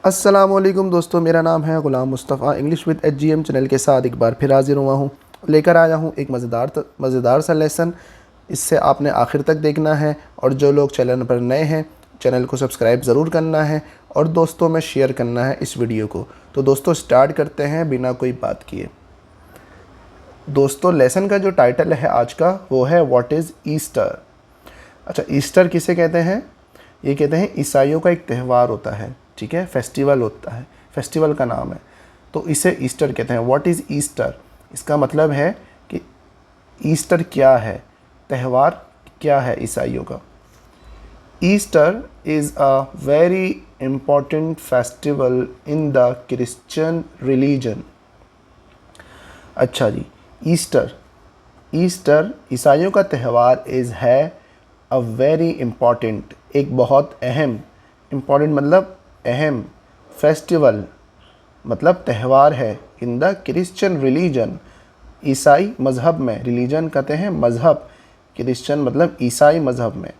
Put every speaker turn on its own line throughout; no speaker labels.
अस्सलामुअलैकुम दोस्तों, मेरा नाम है Ghulam Mustafa. English with HGM channel के साथ एक बार फिर हाज़िर हुआ हूँ। लेकर आया हूँ एक मज़ेदार सा लेसन। इससे आपने आखिर तक देखना है और जो लोग चैनल पर नए हैं चैनल को सब्सक्राइब ज़रूर करना है और दोस्तों में शेयर करना है इस वीडियो को। तो दोस्तों स्टार्ट करते हैं बिना कोई बात किए। दोस्तों लेसन का जो टाइटल है आज का वो है व्हाट इज़ ईस्टर। अच्छा, ईस्टर किसे कहते हैं? ये कहते हैं ईसाइयों का एक त्यौहार होता है, ठीक है, फेस्टिवल होता है, फेस्टिवल का नाम है, तो इसे ईस्टर कहते हैं। व्हाट इज़ ईस्टर, इसका मतलब है कि ईस्टर क्या है, त्यौहार क्या है ईसाइयों का। Easter is a very important festival in the Christian religion. अच्छा जी, ईस्टर ईसाइयों का त्यौहार है अ वेरी इम्पॉर्टेंट, एक बहुत अहम, इम्पॉर्टेंट मतलब अहम, फेस्टिवल मतलब त्यौहार है इन द क्रिश्चियन रिलीजन, ईसाई मज़हब में। रिलीजन कहते हैं मज़हब, क्रिश्चियन मतलब ईसाई मज़हब में।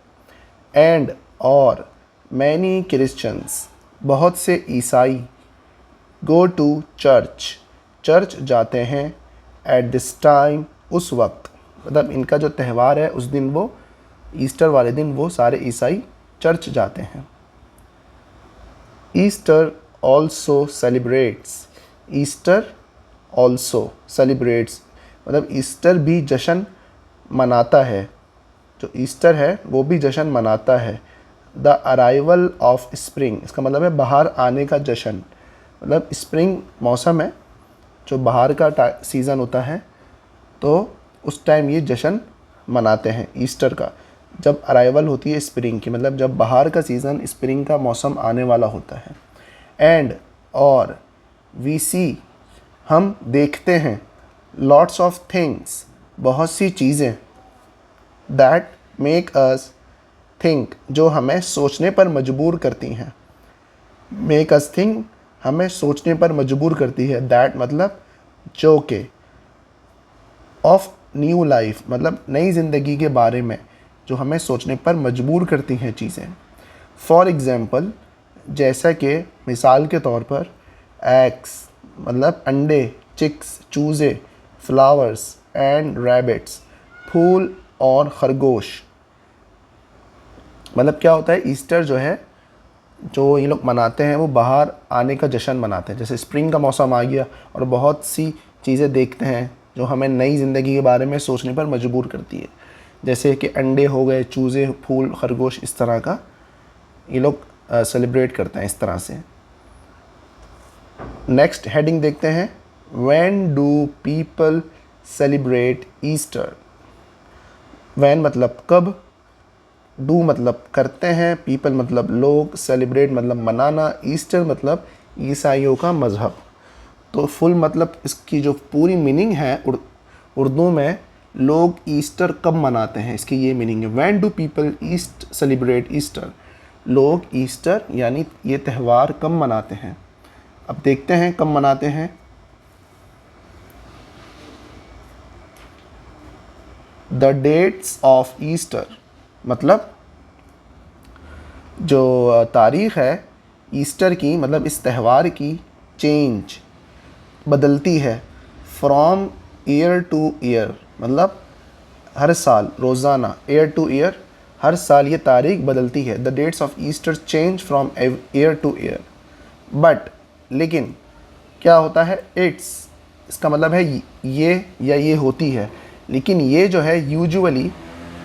एंड और मैनी क्रिश्चियंस, बहुत से ईसाई, गो टू चर्च जाते हैं, एट दिस टाइम उस वक्त, मतलब इनका जो त्यौहार है उस दिन वो ईस्टर वाले दिन वो सारे ईसाई चर्च जाते हैं। ईस्टर ऑल्सो सेलिब्रेट्स, मतलब ईस्टर भी जश्न मनाता है, जो ईस्टर है वो भी जश्न मनाता है। द अराइवल ऑफ स्प्रिंग, इसका मतलब है बाहर आने का जश्न, मतलब स्प्रिंग मौसम है, जो बाहर का सीज़न होता है, तो उस टाइम ये जश्न मनाते हैं ईस्टर का, जब अराइवल होती है स्प्रिंग की, मतलब जब बाहर का सीज़न, स्प्रिंग का मौसम आने वाला होता है। एंड और वी सी, हम देखते हैं, लॉट्स ऑफ थिंग्स, बहुत सी चीज़ें, दैट मेक अस थिंक, जो हमें सोचने पर मजबूर करती हैं। मेक अस थिंक, हमें सोचने पर मजबूर करती है। दैट मतलब जो के, ऑफ न्यू लाइफ मतलब नई ज़िंदगी के बारे में, जो हमें सोचने पर मजबूर करती हैं चीज़ें। फॉर एग्ज़ाम्पल, जैसा कि मिसाल के तौर पर, एग्स मतलब अंडे, चिक्स चूज़े, फ्लावर्स एंड रैबिट्स, फूल और खरगोश। मतलब क्या होता है, ईस्टर जो है, जो ये लोग मनाते हैं वो बाहर आने का जश्न मनाते हैं। जैसे स्प्रिंग का मौसम आ गया और बहुत सी चीज़ें देखते हैं जो हमें नई ज़िंदगी के बारे में सोचने पर मजबूर करती है, जैसे कि अंडे हो गए, चूज़े, फूल, खरगोश, इस तरह का ये लोग सेलिब्रेट करते हैं इस तरह से। नेक्स्ट हेडिंग देखते हैं, when do people celebrate Easter. When मतलब कब, डू मतलब करते हैं, पीपल मतलब लोग, सेलिब्रेट मतलब मनाना, ईस्टर मतलब ईसाइयों का मज़हब। तो फुल मतलब इसकी जो पूरी मीनिंग है उर्दू में, लोग ईस्टर कब मनाते हैं, इसकी ये मीनिंग है। When do people celebrate Easter, लोग ईस्टर यानी ये त्यौहार कब मनाते हैं। अब देखते हैं कब मनाते हैं। द डेट्स ऑफ ईस्टर, मतलब जो तारीख़ है ईस्टर की, मतलब इस त्यौहार की, चेंज बदलती है, फ्रॉम ईयर टू ईयर मतलब हर साल, रोज़ाना, ईयर टू ईयर हर साल ये तारीख बदलती है। The dates of Easter change from year to year, but लेकिन क्या होता है, इट्स, इसका मतलब है ये या ये होती है, लेकिन ये जो है यूजुअली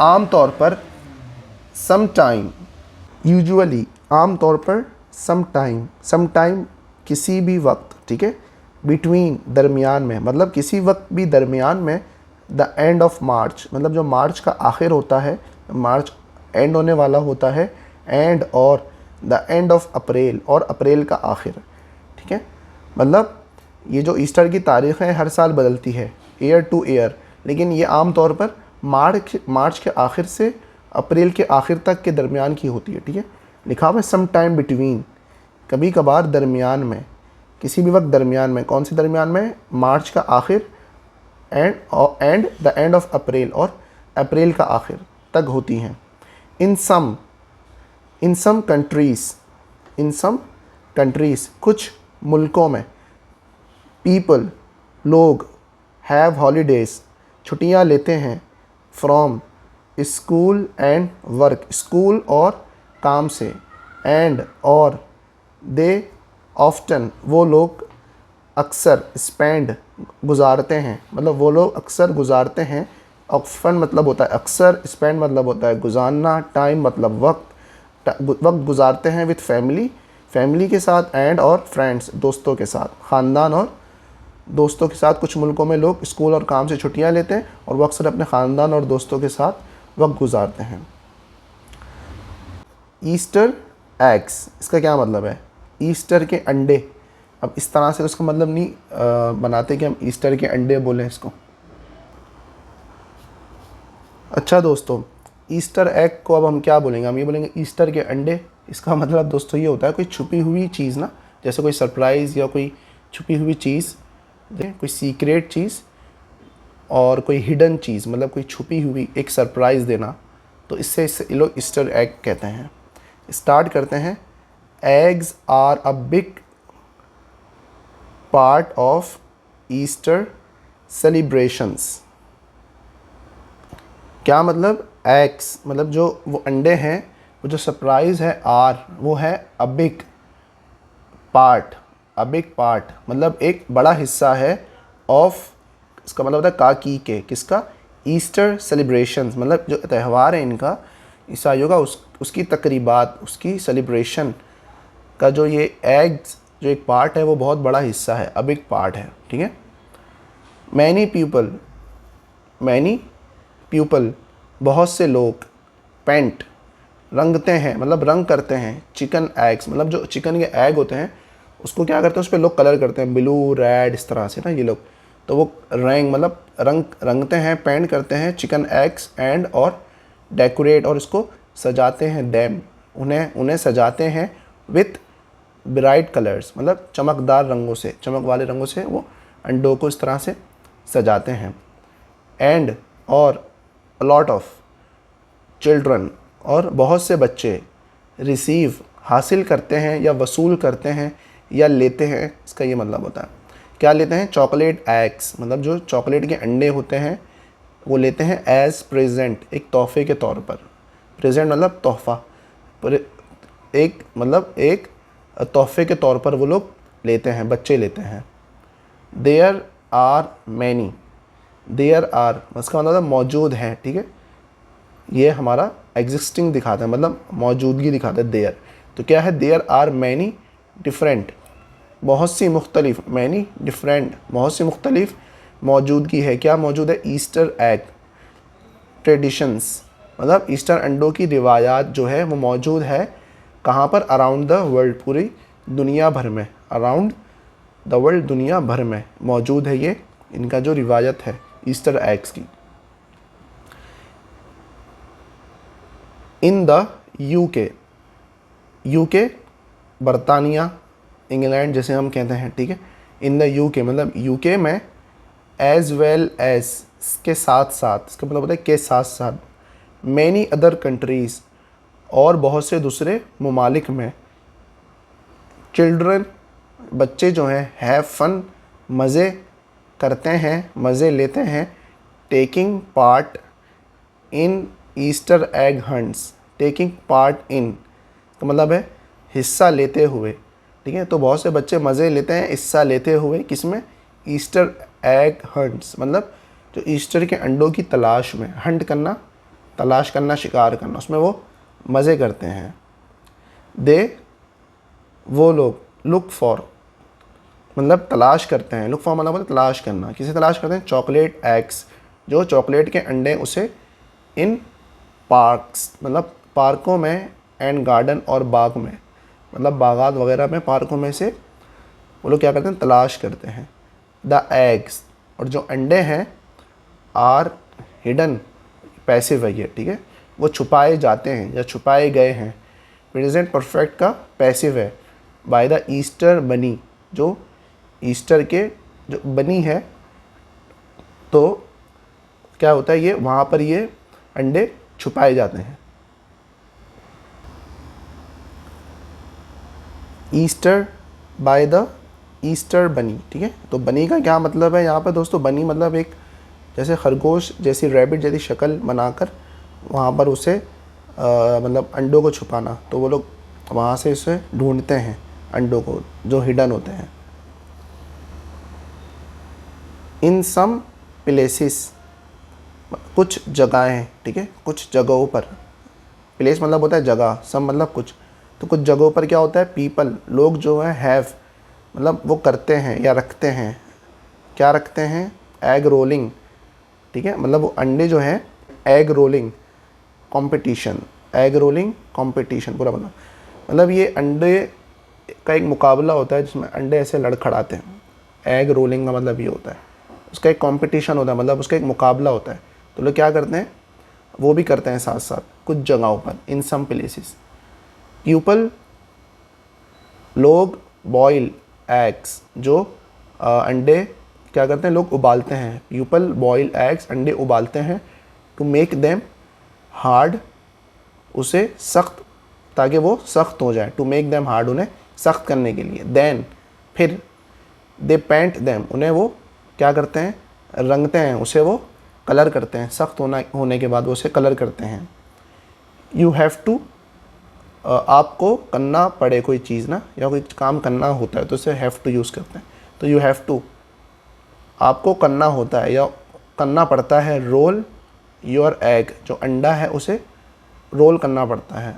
आम तौर पर, समटाइम, यूजुअली आम तौर पर, समटाइम किसी भी वक्त, ठीक है, बिटवीन दरमियान में, मतलब किसी वक्त भी दरमियान में, द एंड ऑफ मार्च मतलब जो मार्च का आखिर होता है, मार्च एंड होने वाला होता है, एंड और द एंड ऑफ अप्रैल, और अप्रैल का आखिर, ठीक है। मतलब ये जो ईस्टर की तारीख़ है हर साल बदलती है, ईयर टू ईयर, लेकिन ये आम तौर पर मार्च के आखिर से अप्रैल के आखिर तक के दरमियान की होती है, ठीक है। लिखा हुआ है सम टाइम बिटवीन, कभी कभार दरमियान में, किसी भी वक्त दरमियान में। कौन से दरमियान में? मार्च का आखिर and the end of April, और अप्रैल का आखिर तक होती हैं। इन सम कंट्रीज़, कंट्रीज़, कुछ मुल्कों में, पीपल, लोग, हैव हॉलीडेज़, छुट्टियाँ लेते हैं, from, school and work, school और काम से, एंड और, दे, ऑफ्टन, वो लोग अक्सर, स्पेंड, गुजारते हैं, मतलब वो लोग अक्सर गुजारते हैं, ऑफ्टन मतलब होता है अक्सर, स्पेंड मतलब होता है गुजारना, टाइम मतलब वक्त गुजारते हैं विथ फैमिली, फैमिली के साथ, एंड और फ्रेंड्स, दोस्तों के साथ, ख़ानदान और दोस्तों के साथ। कुछ मुल्कों में लोग स्कूल और काम से छुट्टियां लेते हैं और वो अक्सर अपने ख़ानदान और दोस्तों के साथ वक्त गुजारते हैं। ईस्टर एग्स, इसका क्या मतलब है? ईस्टर के अंडे। अब इस तरह से उसका मतलब नहीं बनाते कि हम ईस्टर के अंडे बोलें इसको। अच्छा दोस्तों, ईस्टर एग को अब हम क्या बोलेंगे? हम ये बोलेंगे ईस्टर के अंडे। इसका मतलब दोस्तों ये होता है कोई छुपी हुई चीज़ ना, जैसे कोई सरप्राइज़ या कोई छुपी हुई चीज़, कोई सीक्रेट चीज़ और कोई हिडन चीज़, मतलब कोई छुपी हुई एक सरप्राइज़ देना, तो इससे लोग ईस्टर एग कहते हैं। स्टार्ट करते हैं। Eggs are a big part of Easter celebrations. क्या मतलब? एग्स मतलब जो वो अंडे हैं, वो जो सरप्राइज़ है, आर वो है अ बिग पार्ट, अ बिग पार्ट मतलब एक बड़ा हिस्सा है, ऑफ, इसका मतलब होता है का, की के, किसका? ईस्टर सेलिब्रेशंस, मतलब जो त्यौहार है इनका, ईसाइयों का, उसकी तकरीबात, उसकी सेलिब्रेशन का जो ये एग्स जो एक पार्ट है, वो बहुत बड़ा हिस्सा है, अ बिग पार्ट है। ठीक है। मैनी पीपल, बहुत से लोग, पेंट, रंगते हैं, मतलब रंग करते हैं, चिकन एग्स, मतलब जो चिकन के एग होते हैं उसको क्या करते हैं, उस पर लोग कलर करते हैं, ब्लू, रेड, इस तरह से ना ये लोग, तो वो मतलब रंगते हैं, पेंट करते हैं चिकन एग्स, एंड और डेकोरेट, और इसको सजाते हैं, देम, उन्हें सजाते हैं, विथ ब्राइट कलर्स, मतलब चमकदार रंगों से, चमक वाले रंगों से वो अंडों को इस तरह से सजाते हैं। एंड और लॉट ऑफ चिल्ड्रन, और बहुत से बच्चे, रिसीव, हासिल करते हैं या वसूल करते हैं या लेते हैं, इसका ये मतलब होता है। क्या लेते हैं? चॉकलेट एग्स, मतलब जो चॉकलेट के अंडे होते हैं वो लेते हैं एज प्रेजेंट, एक तोहफे के तौर पर। प्रेजेंट मतलब तोहफा, एक मतलब एक तोहफे के तौर पर वो लोग लेते हैं, बच्चे लेते हैं। There are many, there are इसका मतलब मौजूद है। ठीक है, ये हमारा एग्जिस्टिंग दिखाता है, मतलब मौजूदगी दिखाता है देयर। तो क्या है? देयर आर मैनी डिफरेंट, बहुत सी मुख्तलिफ, मैनी डिफरेंट, बहुत सी मुख्तलिफ मौजूदगी है। क्या मौजूद है? ईस्टर एग ट्रेडिशंस, मतलब ईस्टर अंडों की रिवायात जो है वो मौजूद है। कहाँ पर? अराउंड द वर्ल्ड, पूरी दुनिया भर में, अराउंड द वर्ल्ड, दुनिया भर में मौजूद है ये इनका जो रिवायत है ईस्टर एग्स की। इन द यूके बरतानिया, इंग्लैंड जैसे हम कहते हैं। ठीक है, इन द यूके मतलब यूके में, एज वेल एज के साथ साथ, इसका मतलब होता है के साथ साथ, मैनी अदर कंट्रीज़, और बहुत से दूसरे ममालिक में, चिल्ड्रन, बच्चे जो हैं, हैव फन, मज़े करते हैं, मज़े लेते हैं, taking part in Easter egg hunts, taking part in तो मतलब है हिस्सा लेते हुए। ठीक है, तो बहुत से बच्चे मज़े लेते हैं, हिस्सा लेते हुए, किसमें? ईस्टर एग हंट्स, मतलब जो ईस्टर के अंडों की तलाश में, हंट करना, तलाश करना, शिकार करना, उसमें वो मज़े करते हैं। वो लोग, लुक फॉर मतलब तलाश करते हैं, लुक फॉर मतलब होता है तलाश करना, किसे तलाश करते हैं? चॉकलेट एग्स, जो चॉकलेट के अंडे, उसे इन पार्क्स मतलब पार्कों में, एंड गार्डन और बाग में, मतलब बागात वगैरह में, पार्कों में से वो लोग क्या करते हैं? तलाश करते हैं। द एग्स, और जो अंडे हैं, आर हिडन, पैसिव है ये। ठीक है, वो छुपाए जाते हैं या छुपाए गए हैं। प्रेजेंट परफेक्ट का पैसिव है। बाय द ईस्टर बनी, जो ईस्टर के जो बनी है, तो क्या होता है? ये वहाँ पर ये अंडे छुपाए जाते हैं। ईस्टर बाय द ईस्टर बनी, ठीक है। तो बनी का क्या मतलब है यहाँ पर दोस्तों? बनी मतलब एक जैसे खरगोश जैसी, रैबिट जैसी शक्ल बनाकर वहाँ पर उसे मतलब अंडों को छुपाना। तो वो लोग वहाँ से उसे ढूंढते हैं अंडों को जो हिडन होते हैं। इन सम प्लेसेस, कुछ जगहें, ठीक है, कुछ जगहों पर। प्लेस मतलब होता है जगह, सम मतलब कुछ। तो कुछ जगहों पर क्या होता है? पीपल, लोग जो है, हैव मतलब वो करते हैं या रखते हैं। क्या रखते हैं? एग रोलिंग, ठीक है, मतलब वो अंडे जो है, egg rolling competition, egg rolling competition पूरा मतलब ये अंडे का एक मुकाबला होता है जिसमें अंडे ऐसे लड़खड़ाते हैं। एग रोलिंग का मतलब ये होता है, उसका एक कंपटीशन होता है, मतलब उसका एक मुकाबला होता है। तो लोग क्या करते हैं? वो भी करते हैं साथ साथ कुछ जगहों पर। इन सम प्लेसेस पीपल, लोग, बॉयल एग्स, जो अंडे क्या करते हैं? लोग उबालते हैं। पीपल बॉयल एग्स, अंडे उबालते हैं। टू मेक देम हार्ड, उसे सख्त, ताकि वो सख्त हो जाए। टू मेक देम हार्ड, उन्हें सख्त करने के लिए। देन, फिर, दे पेंट देम, उन्हें वो क्या करते हैं? रंगते हैं, उसे वो कलर करते हैं। सख्त होने के बाद वो उसे कलर करते हैं। यू हैव टू, आपको करना पड़े कोई चीज़ ना, या कोई काम करना होता है तो उसे हैव टू यूज़ करते हैं। तो यू हैव टू, आपको करना होता है या करना पड़ता है। रोल योर एग, जो अंडा है उसे रोल करना पड़ता है।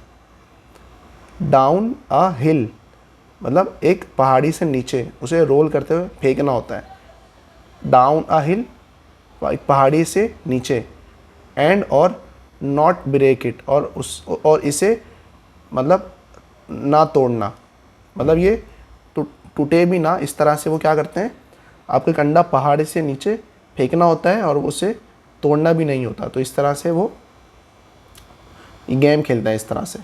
डाउन अ हिल, मतलब एक पहाड़ी से नीचे उसे रोल करते हुए फेंकना होता है। डाउन अ हिल, एक पहाड़ी से नीचे। एंड और नॉट ब्रेक इट, और इसे मतलब ना तोड़ना, मतलब ये टूटे भी ना, इस तरह से वो क्या करते हैं? आपका कंडा पहाड़ से नीचे फेंकना होता है और उसे तोड़ना भी नहीं होता। तो इस तरह से वो गेम खेलता है, इस तरह से।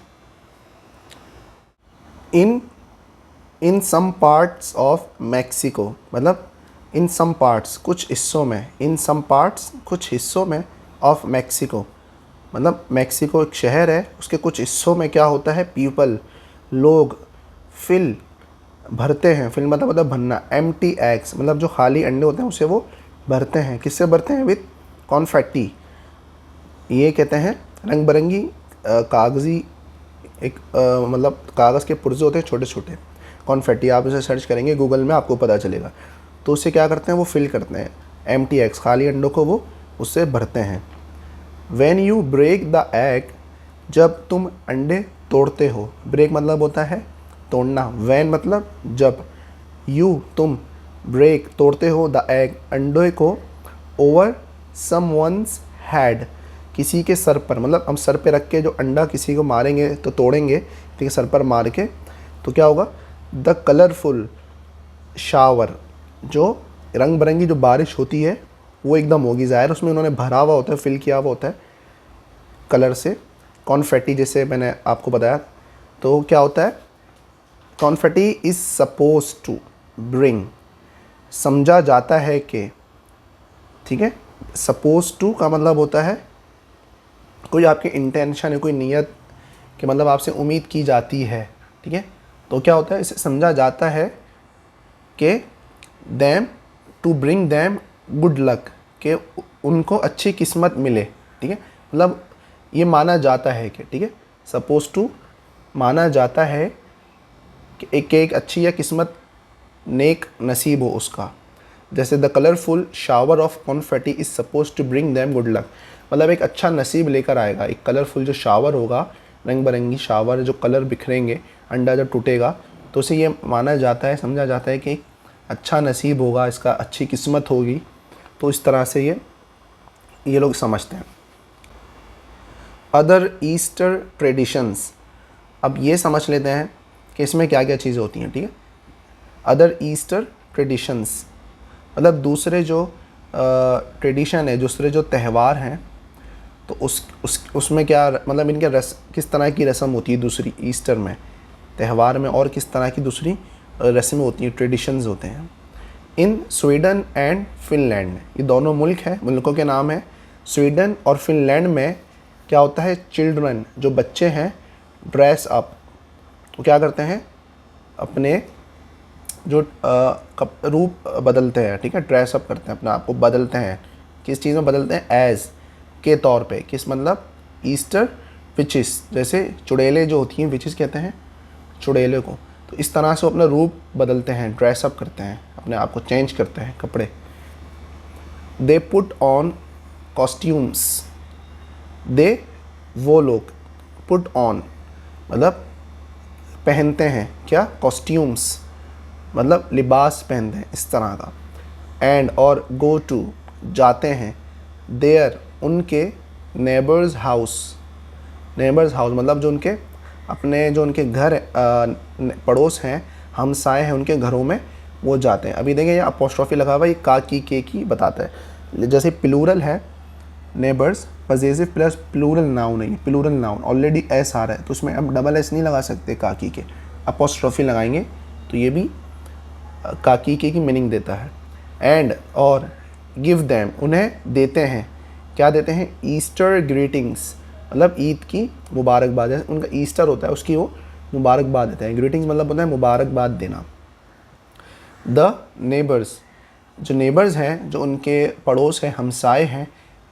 इन सम पार्ट्स ऑफ मैक्सिको, मतलब इन सम पार्ट्स, कुछ हिस्सों में। इन सम पार्ट्स, कुछ हिस्सों में। ऑफ मैक्सिको, मतलब मैक्सिको एक शहर है, उसके कुछ हिस्सों में क्या होता है? पीपल, लोग, फिल, भरते हैं। फिल मतलब भरना। एम्प्टी एग्स, मतलब जो खाली अंडे होते हैं उसे वो भरते हैं। किससे भरते हैं? विथ कॉन्फेटी, ये कहते हैं रंग बिरंगी कागज़ी, एक मतलब कागज़ के पुर्जे होते हैं छोटे छोटे, कॉन्फेटी। आप इसे सर्च करेंगे गूगल में, आपको पता चलेगा। तो उससे क्या करते हैं? वो फिल करते हैं। एम्प्टी एग्स, खाली अंडों को वो उससे भरते हैं। When you break the egg, जब तुम अंडे तोड़ते हो। ब्रेक मतलब होता है तोड़ना। व्हेन मतलब जब। यू तुम, ब्रेक तोड़ते हो, द एग अंडे को, ओवर समवन्स हेड, किसी के सर पर, मतलब हम सर पे रख के जो अंडा किसी को मारेंगे तो तोड़ेंगे, ठीक है, सर पर मार के, तो क्या होगा? द कलरफुल शावर, जो रंग बिरंगी जो बारिश होती है वो एकदम होगी। ज़ाहिर उसमें उन्होंने भरा हुआ होता है, फिल किया हुआ होता है कलर से। कॉन्फेटी जैसे मैंने आपको बताया। तो क्या होता है? Confetti is suppose to bring, समझा जाता है कि, ठीक है, सपोज टू का मतलब होता है कोई आपकी इंटेंशन है, कोई नियत कि मतलब आपसे उम्मीद की जाती है, ठीक है। तो क्या होता है? इसे समझा जाता है कि them, to bring them good luck, कि उनको अच्छी किस्मत मिले, ठीक है, मतलब ये माना जाता है कि, ठीक है, सपोज टू माना जाता है कि एक अच्छी या किस्मत, नेक नसीब हो उसका। जैसे the colourful shower of confetti is suppose to bring them good luck, मतलब एक अच्छा नसीब लेकर आएगा। एक कलरफुल जो शावर होगा, रंग बिरंगी शावर जो कलर बिखरेंगे, अंडा जब टूटेगा तो उसे ये माना जाता है, समझा जाता है कि अच्छा नसीब होगा इसका, अच्छी किस्मत होगी। तो इस तरह से ये लोग समझते हैं। अदर ईस्टर ट्रेडिशंस, अब ये समझ लेते हैं कि इसमें क्या क्या चीज़ें होती हैं, ठीक है। अदर ईस्टर ट्रेडिशंस मतलब दूसरे जो ट्रेडिशन है, दूसरे जो त्यौहार हैं, तो उसमें क्या मतलब इनके किस तरह की रस्म होती है दूसरी ईस्टर में, त्यौहार में, और किस तरह की दूसरी रस्में होती हैं, ट्रेडिशंस होते हैं। इन स्वीडन एंड फिनलैंड, ये दोनों मुल्क हैं, मुल्कों के नाम हैं। स्वीडन और फिनलैंड में क्या होता है? चिल्ड्रन, जो बच्चे हैं, ड्रेस अप, वो क्या करते हैं? अपने जो रूप बदलते हैं, ठीक है, ड्रेसअप करते हैं, अपने आप को बदलते हैं। किस चीज़ में बदलते हैं? एज के तौर पे। किस मतलब? ईस्टर विचेस, जैसे चुड़ैलें जो होती हैं, विचेस कहते हैं चुड़ैले को। तो इस तरह से वो अपना रूप बदलते हैं, ड्रेसअप करते हैं, अपने आप को चेंज करते हैं कपड़े। They put on costumes. They वो लोग, पुट ऑन मतलब पहनते हैं क्या? कॉस्ट्यूम्स मतलब लिबास पहनते हैं इस तरह का। एंड और गो टू जाते हैं, देयर उनके, नेबर्स हाउस। नेबर्स हाउस मतलब जो उनके अपने जो उनके घर पड़ोस हैं, हमसाए हैं, उनके घरों में वो जाते हैं। अभी देखें ये अपोस्ट्रोफी लगा हुआ है, ये का की के की बताता है। जैसे प्लूरल है neighbours, possessive plus plural noun है, प्लूरल नाउन ऑलरेडी एस आ रहा है, तो उसमें अब डबल एस नहीं लगा सकते का की के, अपोस्ट्रोफी लगाएंगे तो ये भी का की मीनिंग देता है। एंड और गिव देम उन्हें देते हैं, क्या देते हैं? ईस्टर ग्रीटिंग्स मतलब ईद की मुबारकबाद। जैसे उनका ईस्टर होता है उसकी वो मुबारकबाद देते हैं। ग्रीटिंग्स मतलब होता है मुबारकबाद देना। द नेबर्स जो नेबर्स हैं, जो उनके पड़ोस हैं, हमसाए हैं,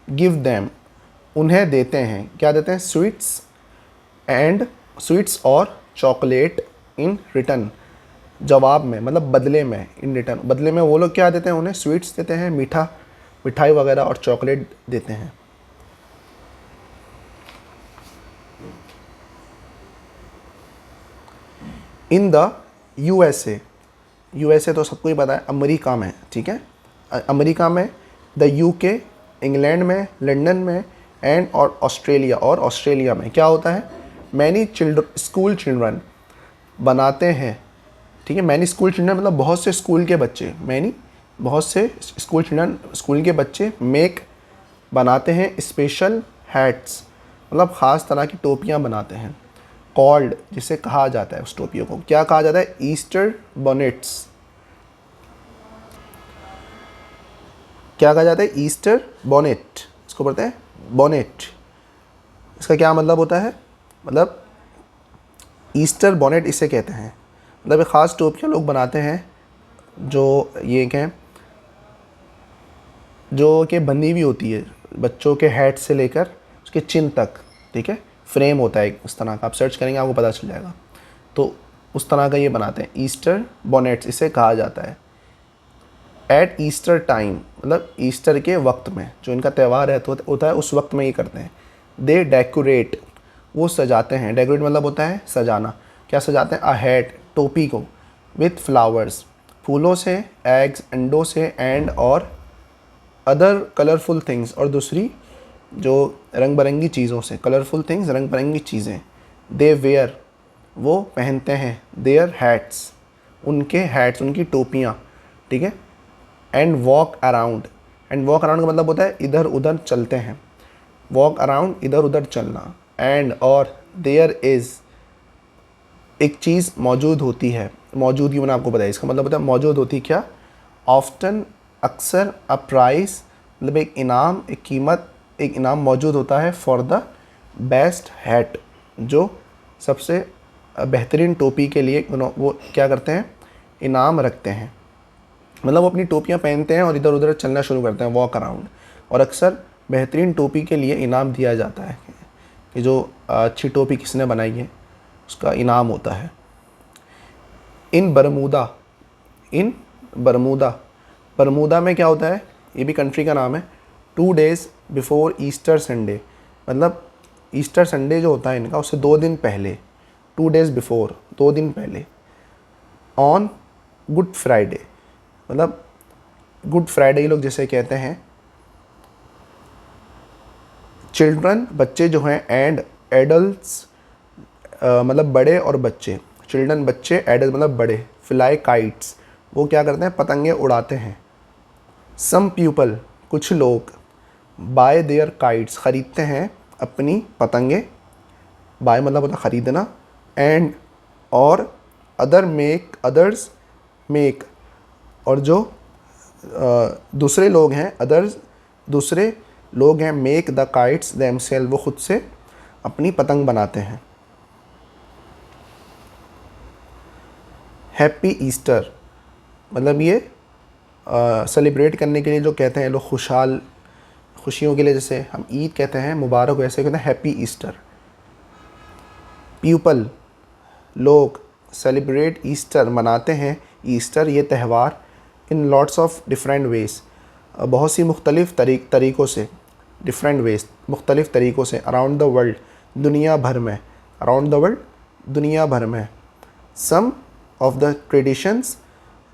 गिव देम उन्हें देते हैं, क्या देते हैं? स्वीट्स एंड स्वीट्स और चॉकलेट इन रिटर्न जवाब में, मतलब बदले में, इन रिटर्न बदले में वो लोग क्या देते हैं? उन्हें स्वीट्स देते हैं, मिठाई वगैरह और चॉकलेट देते हैं। इन द यूएसए, यूएसए तो सबको ही पता है अमेरिका में, ठीक है, अमेरिका में। द यूके इंग्लैंड में, लंदन में, एंड और ऑस्ट्रेलिया में क्या होता है? मैनी स्कूल चिल्ड्रन बनाते हैं, ठीक है। मैनी स्कूल चिल्ड्रन मतलब बहुत से स्कूल के बच्चे, मैनी बहुत से स्कूल चिल्ड्रन स्कूल के बच्चे, मेक बनाते हैं, स्पेशल हैट्स मतलब ख़ास तरह की टोपियाँ बनाते हैं, कॉल्ड जिसे कहा जाता है, उस टोपियों को क्या कहा जाता है? ईस्टर बॉनेट्स। क्या कहा जाता है? ईस्टर बॉनेट, इसको पढ़ते हैं बॉनेट। इसका क्या मतलब होता है? मतलब ईस्टर बॉनेट इसे कहते हैं, मतलब एक ख़ास टोपियाँ लोग बनाते हैं जो ये क्या जो कि बंधी हुई होती है बच्चों के हेड से लेकर उसके चिन तक, ठीक है, फ्रेम होता है उस तरह का, आप सर्च करेंगे आपको पता चल जाएगा। तो उस तरह का ये बनाते हैं, ईस्टर बॉनेट्स इसे कहा जाता है। एट ईस्टर टाइम मतलब ईस्टर के वक्त में, जो इनका त्यौहार होता है उस वक्त में ये करते हैं। दे डेकोरेट वो सजाते हैं, डेकोरेट मतलब होता है सजाना। क्या सजाते हैं? अ हैट टोपी को, विथ फ्लावर्स फूलों से, एग्स अंडों से, एंड और अदर कलरफुल थिंग्स और दूसरी जो रंग बिरंगी चीज़ों से, कलरफुल थिंग्स रंग बिरंगी चीज़ें। दे वेयर वो पहनते हैं, देयर हैट्स उनके हैट्स उनकी टोपियाँ, ठीक है। And walk around, and walk around का मतलब होता है इधर उधर चलते हैं, वॉक अराउंड इधर उधर चलना। एंड और देयर इज़ एक चीज़ मौजूद होती है, मौजूदगी मैंने आपको बताया, इसका मतलब होता है मौजूद होती क्या? ऑफ्टन अक्सर, अ प्राइस मतलब एक इनाम, एक कीमत, एक इनाम मौजूद होता है। फॉर द बेस्ट हैट जो सबसे बेहतरीन टोपी के लिए वो क्या करते हैं? इनाम रखते हैं, मतलब वो अपनी टोपियाँ पहनते हैं और इधर उधर चलना शुरू करते हैं, वॉक अराउंड। और अक्सर बेहतरीन टोपी के लिए इनाम दिया जाता है कि जो अच्छी टोपी किसने बनाई है उसका इनाम होता है। इन बरमूदा, इन बरमूदा, बरमूदा में क्या होता है? ये भी कंट्री का नाम है। 2 days बिफोर ईस्टर संडे मतलब ईस्टर संडे जो होता है इनका उससे 2 दिन पहले, 2 days बिफोर 2 दिन पहले। ऑन गुड फ्राइडे मतलब गुड फ्राइडे लोग जैसे कहते हैं। चिल्ड्रन बच्चे जो हैं, एंड एडल्ट्स मतलब बड़े और बच्चे, चिल्ड्रन बच्चे, एडल्ट मतलब बड़े, फ्लाई काइट्स वो क्या करते हैं? पतंगे उड़ाते हैं। सम पीपल कुछ लोग, बाय देयर काइट्स ख़रीदते हैं अपनी पतंगे, बाय मतलब होता ख़रीदना, एंड और अदर्स मेक और जो दूसरे लोग हैं, अदर्स दूसरे लोग हैं, मेक द काइट्स देमसेल्फ वो खुद से अपनी पतंग बनाते हैं। हैप्पी ईस्टर मतलब ये सेलिब्रेट करने के लिए जो कहते हैं लोग खुशहाल खुशियों के लिए, जैसे हम ईद कहते हैं मुबारक, वैसे कहते हैं हैप्पी ईस्टर। पीपल लोग सेलिब्रेट ईस्टर मनाते हैं ईस्टर ये त्यौहार in lots of different ways, बहुत सी मुख्तलिफ़ तरीक़ों से, डिफरेंट वेज मुख्तलिफ़ तरीक़ों से, अराउंड द वर्ल्ड दुनिया भर में, अराउंड द वर्ल्ड दुनिया भर में। सम ऑफ द ट्रेडिशंस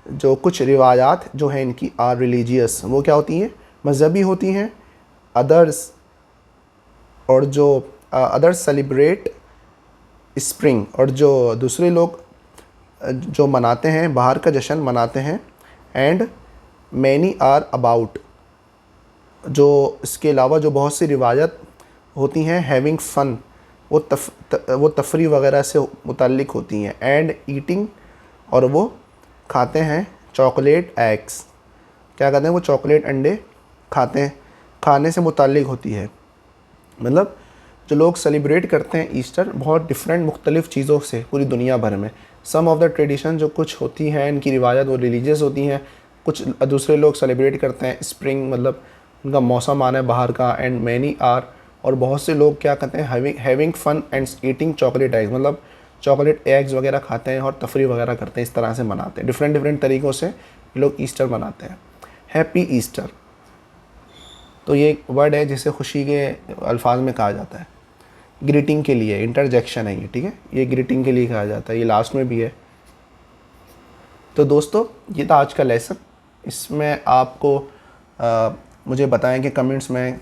जो कुछ रिवायात जो हैं इनकी आर रिलीजियस, वो क्या होती हैं, मज़हबी होती हैं। अदर्स और जो अदर्स सेलिब्रेट स्प्रिंग, और जो दूसरे लोग जो मनाते हैं बाहर का जश्न मनाते हैं। एंड मैनी आर अबाउट, जो इसके अलावा जो बहुत सी रिवायत होती हैं हैविंग फ़न, वो तफरी वगैरह से मुताल्लिक़ होती हैं। एंड ईटिंग, और वो खाते हैं चॉकलेट एग्स, क्या कहते हैं, वो चॉकलेट अंडे खाते हैं, खाने से मुताल्लिक़ होती है। मतलब जो लोग सेलिब्रेट करते हैं ईस्टर बहुत डिफरेंट मुख्तलिफ़ चीज़ों से पूरी दुनिया भर में। सम ऑफ द ट्रेडिशन जो कुछ होती हैं इनकी रिवायत वो रिलीजियस होती हैं, कुछ दूसरे लोग सेलिब्रेट करते हैं स्प्रिंग मतलब उनका मौसम आना है बाहर का। एंड मैनी आर, और बहुत से लोग क्या कहते हैं having fun and eating chocolate eggs, मतलब चॉकलेट एग्स वगैरह खाते हैं और तफरी वगैरह करते हैं, इस तरह से मनाते हैं। डिफरेंट तरीक़ों से लोग ईस्टर मनाते हैं। हैप्पी ईस्टर तो ये एक वर्ड है जिसे खुशी के अल्फाज में कहा जाता है, ग्रीटिंग के लिए, इंटरजेक्शन है ये, ठीक है, ये ग्रीटिंग के लिए कहा जाता है, ये लास्ट में भी है। तो दोस्तों ये था आज का लेसन। इसमें आपको मुझे बताएं कि कमेंट्स में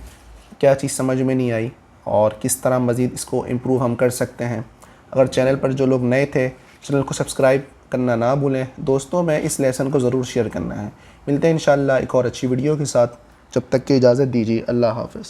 क्या चीज़ समझ में नहीं आई और किस तरह मज़ीद इसको इम्प्रूव हम कर सकते हैं। अगर चैनल पर जो लोग नए थे चैनल को सब्सक्राइब करना ना भूलें। दोस्तों में इस लेसन को ज़रूर शेयर करना है। मिलते हैं इंशाअल्लाह एक और अच्छी वीडियो के साथ, जब तक की इजाज़त दीजिए। अल्लाह हाफ़िज़।